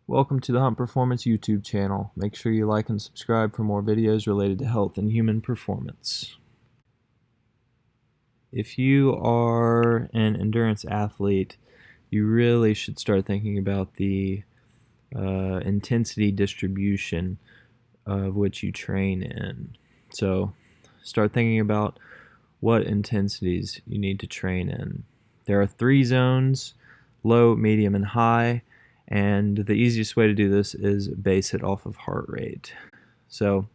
Welcome to the Hunt Performance YouTube channel. Make sure you like and subscribe for more videos related to health and human performance. If you are an endurance athlete, you really should start thinking about the intensity distribution of which you train in. So start thinking about what intensities you need to train in. There are 3 zones: low, medium, and high. And the easiest way to do this is base it off of heart rate. So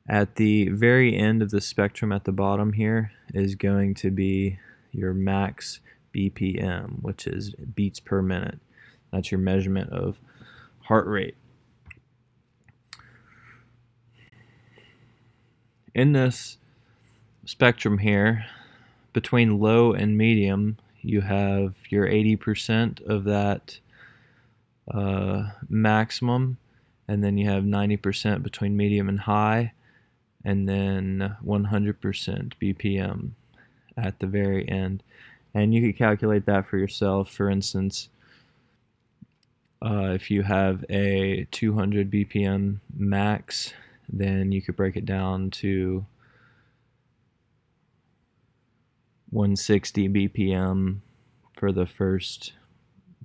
at the very end of the spectrum at the bottom here is going to be your max BPM, which is beats per minute. That's your measurement of heart rate. In this spectrum here, between low and medium, you have your 80% of that maximum, and then you have 90% between medium and high, and then 100% BPM at the very end. And you can calculate that for yourself. For instance, if you have a 200 BPM max, then you could break it down to 160 BPM for the first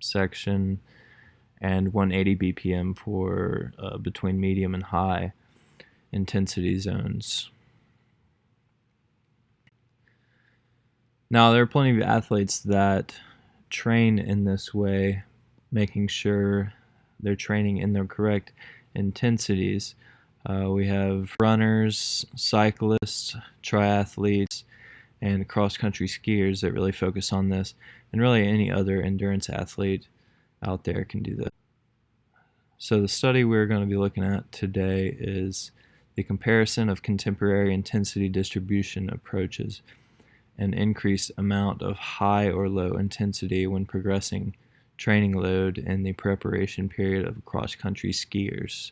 section, and 180 BPM for between medium and high intensity zones. Now, there are plenty of athletes that train in this way, making sure they're training in the correct intensities. We have runners, cyclists, triathletes, and cross-country skiers that really focus on this, and really any other endurance athlete out there can do that. So the study we're going to be looking at today is the comparison of contemporary intensity distribution approaches, an increased amount of high or low intensity when progressing training load in the preparation period of cross-country skiers.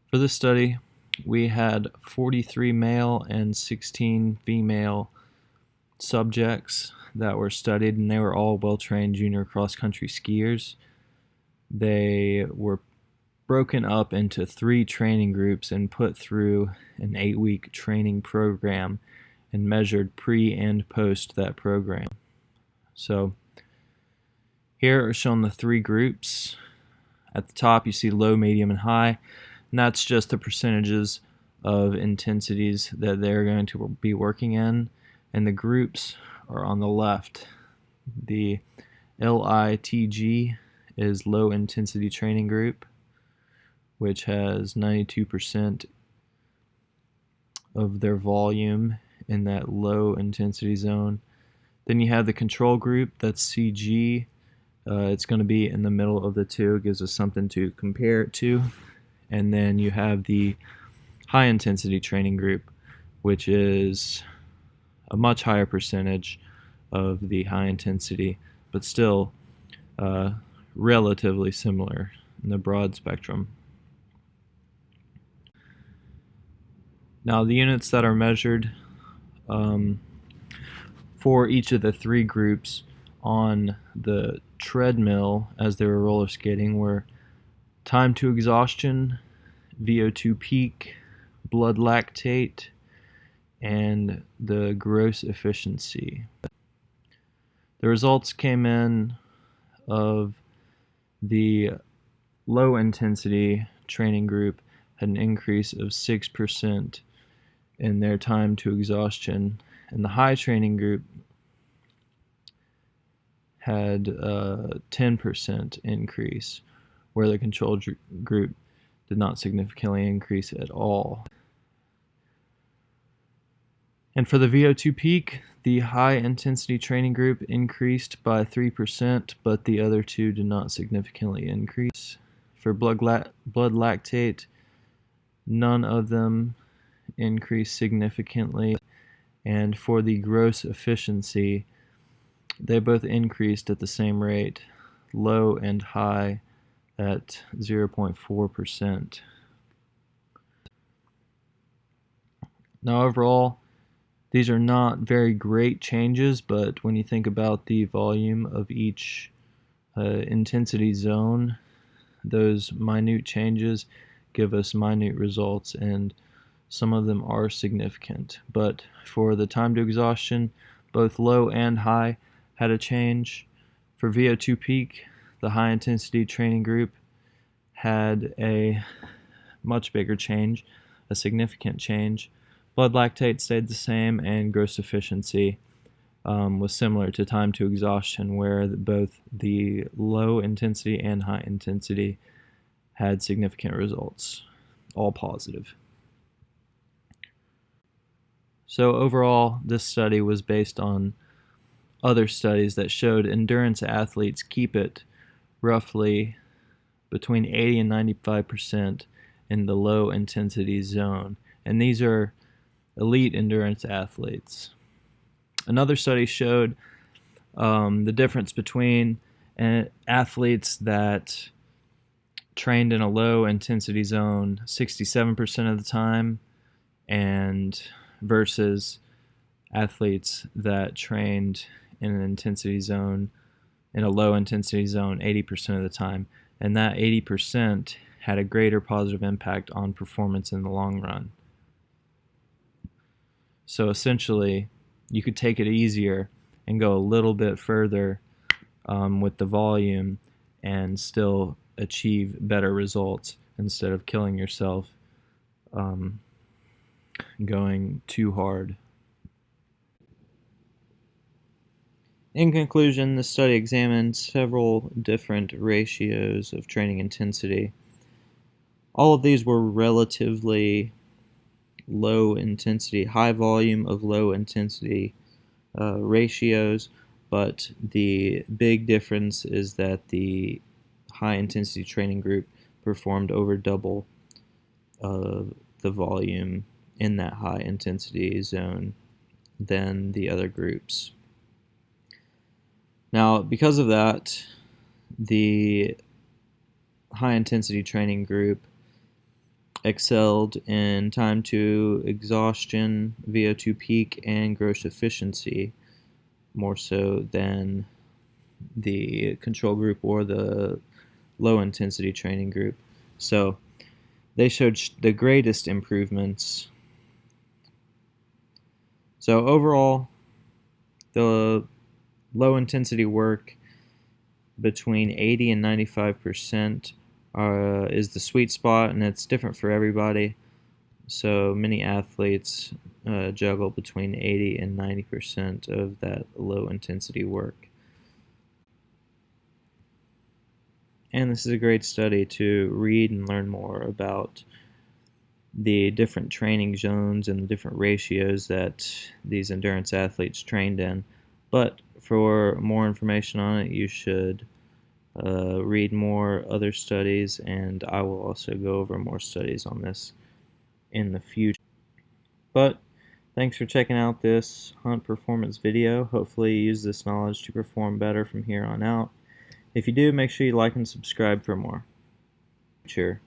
For this study, we had 43 male and 16 female subjects that were studied, and they were all well-trained junior cross-country skiers. They were broken up into 3 training groups and put through an 8-week training program and measured pre and post that program. So here are shown the 3 groups. At the top you see low, medium, and high, and that's just the percentages of intensities that they're going to be working in, and the groups are on the left. The LITG is low intensity training group, which has 92% of their volume in that low intensity zone. Then you have the control group, that's CG. It's going to be in the middle of the two. It gives us something to compare it to. And then you have the high intensity training group, which is a much higher percentage of the high intensity, but still relatively similar in the broad spectrum. Now, the units that are measured for each of the 3 groups on the treadmill as they were roller skating were time to exhaustion, VO2 peak, blood lactate, and the gross efficiency. The results came in of the low intensity training group had an increase of 6% in their time to exhaustion, and the high training group had a 10% increase, where the control group did not significantly increase at all. And for the VO2 peak, the high intensity training group increased by 3%, but the other 2 did not significantly increase. For blood lactate, none of them increased significantly. And for the gross efficiency, they both increased at the same rate, low and high, at 0.4%. Now overall, These are not very great changes, but when you think about the volume of each intensity zone, those minute changes give us minute results, and some of them are significant. But for the time to exhaustion, both low and high had a change. For VO2 peak, the high intensity training group had a much bigger change, a significant change. Blood lactate stayed the same, and gross efficiency was similar to time to exhaustion, where both the low intensity and high intensity had significant results, all positive. So overall, this study was based on other studies that showed endurance athletes keep it roughly between 80 and 95% in the low intensity zone. And these are elite endurance athletes. Another study showed the difference between athletes that trained in a low intensity zone 67% of the time and versus athletes that trained in an intensity zone, in a low intensity zone 80% of the time. And that 80% had a greater positive impact on performance in the long run. So essentially, you could take it easier and go a little bit further with the volume and still achieve better results instead of killing yourself going too hard. In conclusion, the study examined several different ratios of training intensity. All of these were relatively low intensity, high volume of low intensity ratios, but the big difference is that the high intensity training group performed over double the volume in that high intensity zone than the other groups. Now, because of that, the high intensity training group excelled in time to exhaustion, VO2 peak, and gross efficiency more so than the control group or the low intensity training group. So they showed the greatest improvements. So overall, the low intensity work between 80 and 95% is the sweet spot, and it's different for everybody. So many athletes juggle between 80 and 90% of that low intensity work. And this is a great study to read and learn more about the different training zones and the different ratios that these endurance athletes trained in. But for more information on it, you should read more other studies, and I will also go over more studies on this in the future. But thanks for checking out this hunt performance video. Hopefully you use this knowledge to perform better from here on out. If you do, make sure you like and subscribe for more. Sure.